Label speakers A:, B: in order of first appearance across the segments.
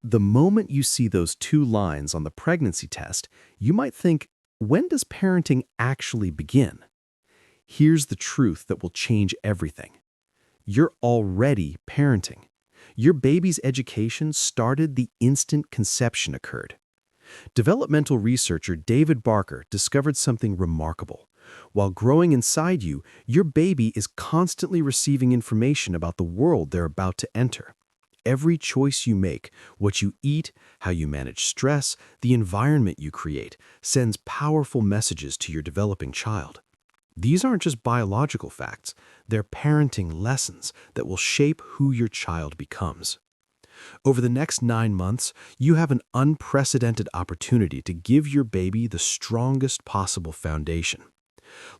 A: The moment you see those two lines on the pregnancy test, you might think, when does parenting actually begin? Here's the truth that will change everything. You're already parenting. Your baby's education started the instant conception occurred. Developmental researcher David Barker discovered something remarkable. While growing inside you, your baby is constantly receiving information about the world they're about to enter. Every choice you make, what you eat, how you manage stress, the environment you create, sends powerful messages to your developing child. These aren't just biological facts, they're parenting lessons that will shape who your child becomes. Over the next 9 months, you have an unprecedented opportunity to give your baby the strongest possible foundation.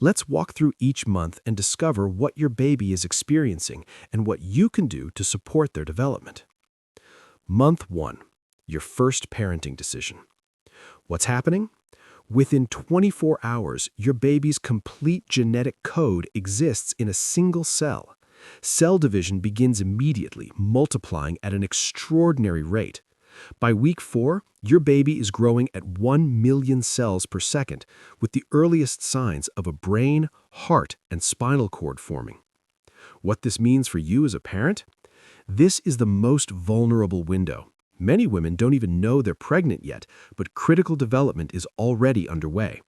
A: Let's walk through each month and discover what your baby is experiencing and what you can do to support their development. Month 1. Your first parenting decision. What's happening? Within 24 hours, your baby's complete genetic code exists in a single cell. Cell division begins immediately, multiplying at an extraordinary rate. By week 4, your baby is growing at 1 million cells per second, with the earliest signs of a brain, heart, and spinal cord forming. What this means for you as a parent? This is the most vulnerable window. Many women don't even know they're pregnant yet, but critical development is already underway.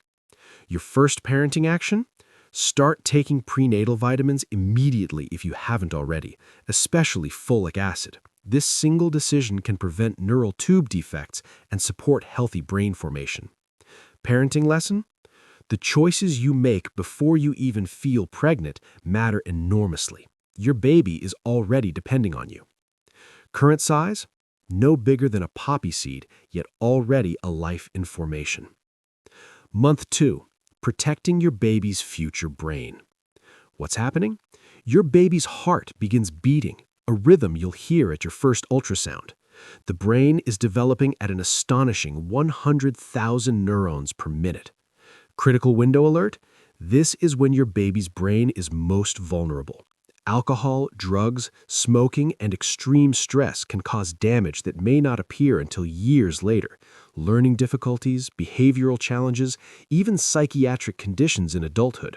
A: Your first parenting action? Start taking prenatal vitamins immediately if you haven't already, especially folic acid. This single decision can prevent neural tube defects and support healthy brain formation. Parenting lesson? The choices you make before you even feel pregnant matter enormously. Your baby is already depending on you. Current size? No bigger than a poppy seed, yet already a life in formation. Month 2. Protecting your baby's future brain. What's happening? Your baby's heart begins beating, a rhythm you'll hear at your first ultrasound. The brain is developing at an astonishing 100,000 neurons per minute. Critical window alert? This is when your baby's brain is most vulnerable. Alcohol, drugs, smoking, and extreme stress can cause damage that may not appear until years later. Learning difficulties, behavioral challenges, even psychiatric conditions in adulthood.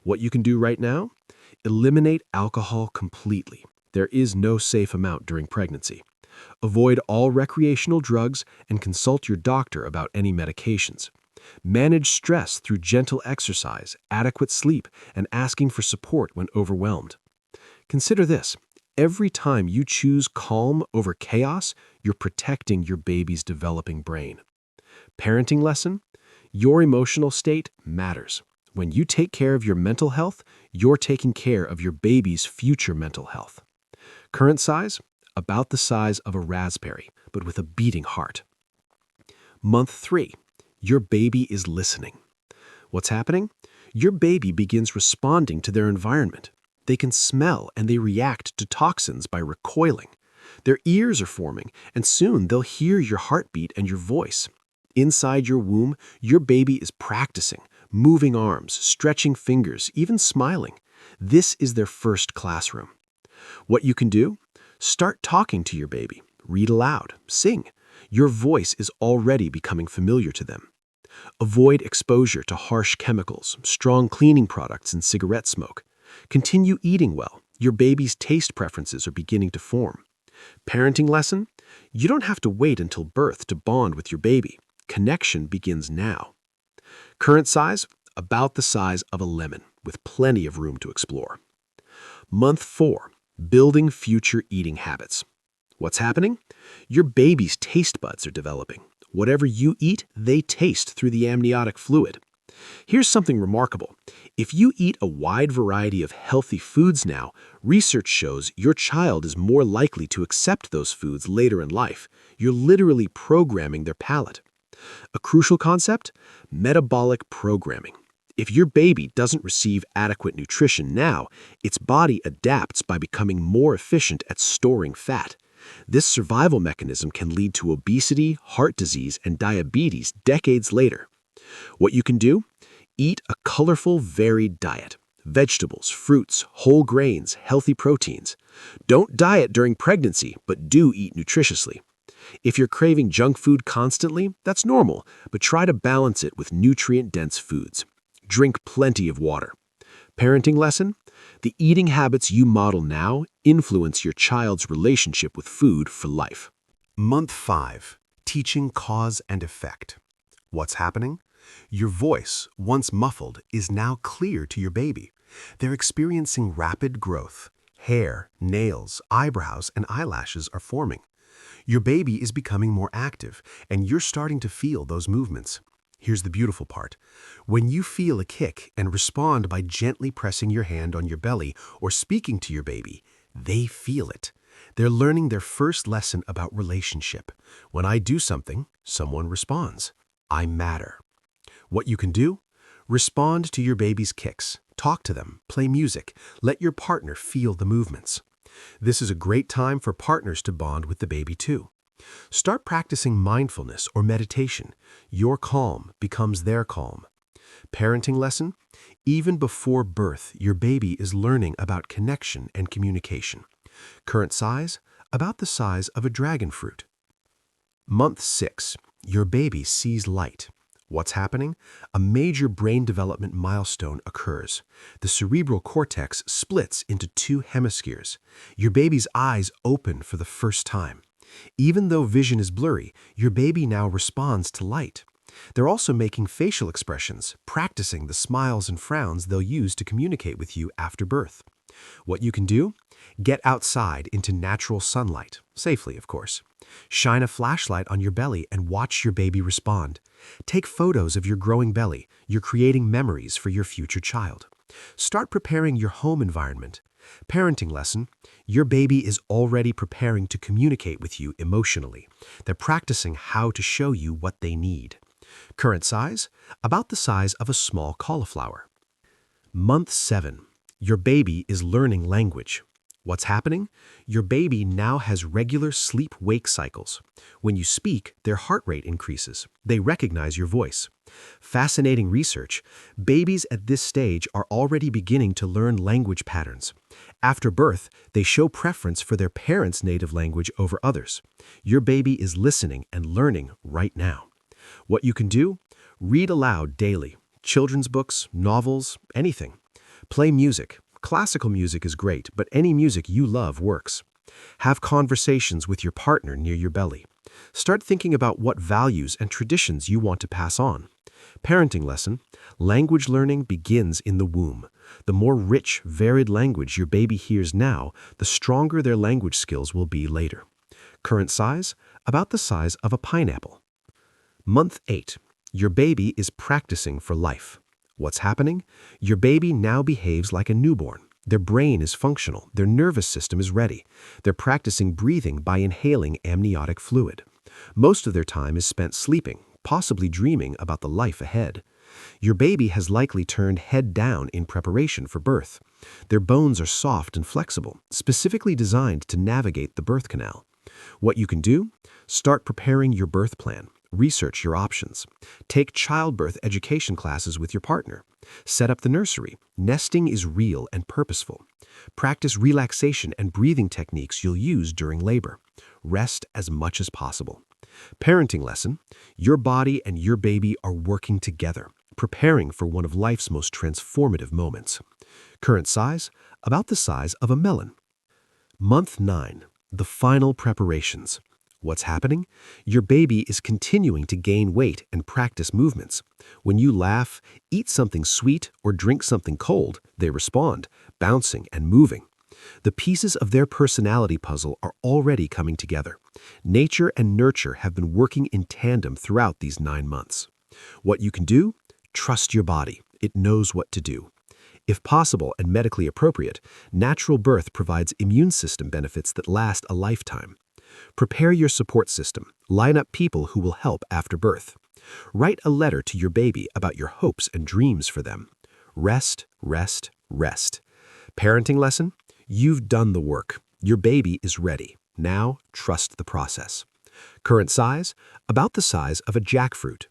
A: What you can do right now? Eliminate alcohol completely. There is no safe amount during pregnancy. Avoid all recreational drugs and consult your doctor about any medications. Manage stress through gentle exercise, adequate sleep, and asking for support when overwhelmed. Consider this. Every time you choose calm over chaos, you're protecting your baby's developing brain. Parenting lesson? Your emotional state matters. When you take care of your mental health, you're taking care of your baby's future mental health. Current size? About the size of a raspberry, but with a beating heart. Month 3. Your baby is listening. What's happening? Your baby begins responding to their environment. They can smell and they react to toxins by recoiling. Their ears are forming, and soon they'll hear your heartbeat and your voice. Inside your womb, your baby is practicing, moving arms, stretching fingers, even smiling. This is their first classroom. What you can do? Start talking to your baby. Read aloud. Sing. Your voice is already becoming familiar to them. Avoid exposure to harsh chemicals, strong cleaning products, and cigarette smoke. Continue eating well. Your baby's taste preferences are beginning to form. Parenting lesson? You don't have to wait until birth to bond with your baby. Connection begins now. Current size? About the size of a lemon, with plenty of room to explore. Month 4. Building future eating habits. What's happening? Your baby's taste buds are developing. Whatever you eat, they taste through the amniotic fluid. Here's something remarkable. If you eat a wide variety of healthy foods now, research shows your child is more likely to accept those foods later in life. You're literally programming their palate. A crucial concept? Metabolic programming. If your baby doesn't receive adequate nutrition now, its body adapts by becoming more efficient at storing fat. This survival mechanism can lead to obesity, heart disease, and diabetes decades later. What you can do? Eat a colorful, varied diet. Vegetables, fruits, whole grains, healthy proteins. Don't diet during pregnancy, but do eat nutritiously.
B: If you're craving junk food constantly, that's normal, but try to balance it with nutrient-dense foods. Drink plenty of water. Parenting lesson: the eating habits you model now influence your child's relationship with food for life.
A: Month 5. Teaching cause and effect. What's happening? Your voice, once muffled, is now clear to your baby. They're experiencing rapid growth. Hair, nails, eyebrows, and eyelashes are forming. Your baby is becoming more active, and you're starting to feel those movements. Here's the beautiful part. When you feel a kick and respond by gently pressing your hand on your belly or speaking to your baby, they feel it. They're learning their first lesson about relationship. When I do something, someone responds. I matter. What you can do? Respond to your baby's kicks. Talk to them, play music, let your partner feel the movements. This is a great time for partners to bond with the baby too. Start practicing mindfulness or meditation. Your calm becomes their calm. Parenting lesson: even before birth, your baby is learning about connection and communication. Current size: about the size of a dragon fruit. Month 6. Your baby sees light. What's happening? A major brain development milestone occurs. The cerebral cortex splits into 2 hemispheres. Your baby's eyes open for the first time. Even though vision is blurry, your baby now responds to light. They're also making facial expressions, practicing the smiles and frowns they'll use to communicate with you after birth. What you can do? Get outside into natural sunlight, safely of course. Shine a flashlight on your belly and watch your baby respond. Take photos of your growing belly. You're creating memories for your future child. Start preparing your home environment. Parenting lesson: your baby is already preparing to communicate with you emotionally. They're practicing how to show you what they need. Current size: about the size of a small cauliflower. Month 7. Your baby is learning language. What's happening? Your baby now has regular sleep-wake cycles. When you speak, their heart rate increases. They recognize your voice. Fascinating research. Babies at this stage are already beginning to learn language patterns. After birth, they show preference for their parents' native language over others. Your baby is listening and learning right now. What you can do? Read aloud daily. Children's books, novels, anything. Play music. Classical music is great, but any music you love works. Have conversations with your partner near your belly. Start thinking about what values and traditions you want to pass on. Parenting lesson: language learning begins in the womb. The more rich, varied language your baby hears now, the stronger their language skills will be later. Current size: about the size of a pineapple. Month 8. Your baby is practicing for life. What's happening? Your baby now behaves like a newborn. Their brain is functional. Their nervous system is ready. They're practicing breathing by inhaling amniotic fluid. Most of their time is spent sleeping, possibly dreaming about the life ahead. Your baby has likely turned head down in preparation for birth. Their bones are soft and flexible, specifically designed to navigate the birth canal. What you can do? Start preparing your birth plan. Research your options. Take childbirth education classes with your partner. Set up the nursery. Nesting is real and purposeful. Practice relaxation and breathing techniques you'll use during labor. Rest as much as possible. Parenting lesson: your body and your baby are working together, preparing for one of life's most transformative moments. Current size: about the size of a melon. Month 9. The final preparations. What's happening? Your baby is continuing to gain weight and practice movements. When you laugh, eat something sweet, or drink something cold, they respond, bouncing and moving. The pieces of their personality puzzle are already coming together. Nature and nurture have been working in tandem throughout these 9 months. What you can do? Trust your body. It knows what to do. If possible and medically appropriate, natural birth provides immune system benefits that last a lifetime. Prepare your support system. Line up people who will help after birth. Write a letter to your baby about your hopes and dreams for them. Rest, rest, rest. Parenting lesson: you've done the work. Your baby is ready. Now, trust the process. Current size: about the size of a jackfruit.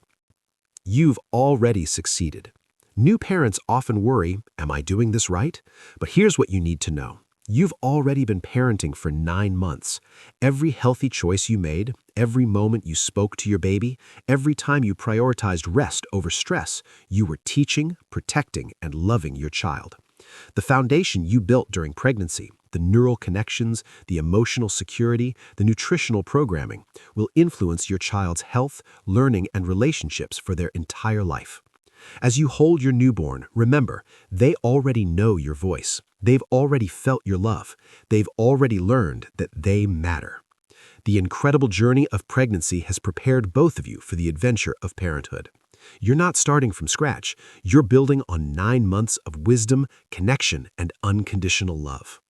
A: You've already succeeded. New parents often worry, am I doing this right? But here's what you need to know.
B: You've already been parenting for 9 months. Every healthy choice you made, every moment you spoke to your baby, every time you prioritized rest over stress, you were teaching, protecting, and loving your child. The foundation you built during pregnancy, the neural connections, the emotional security, the nutritional programming, will influence your child's health, learning, and relationships for their entire life. As you hold your newborn, remember, they already know your voice. They've already felt your love. They've already learned that they matter. The incredible journey of pregnancy has prepared both of you for the adventure of parenthood. You're not starting from scratch. You're building on 9 months of wisdom, connection, and unconditional love.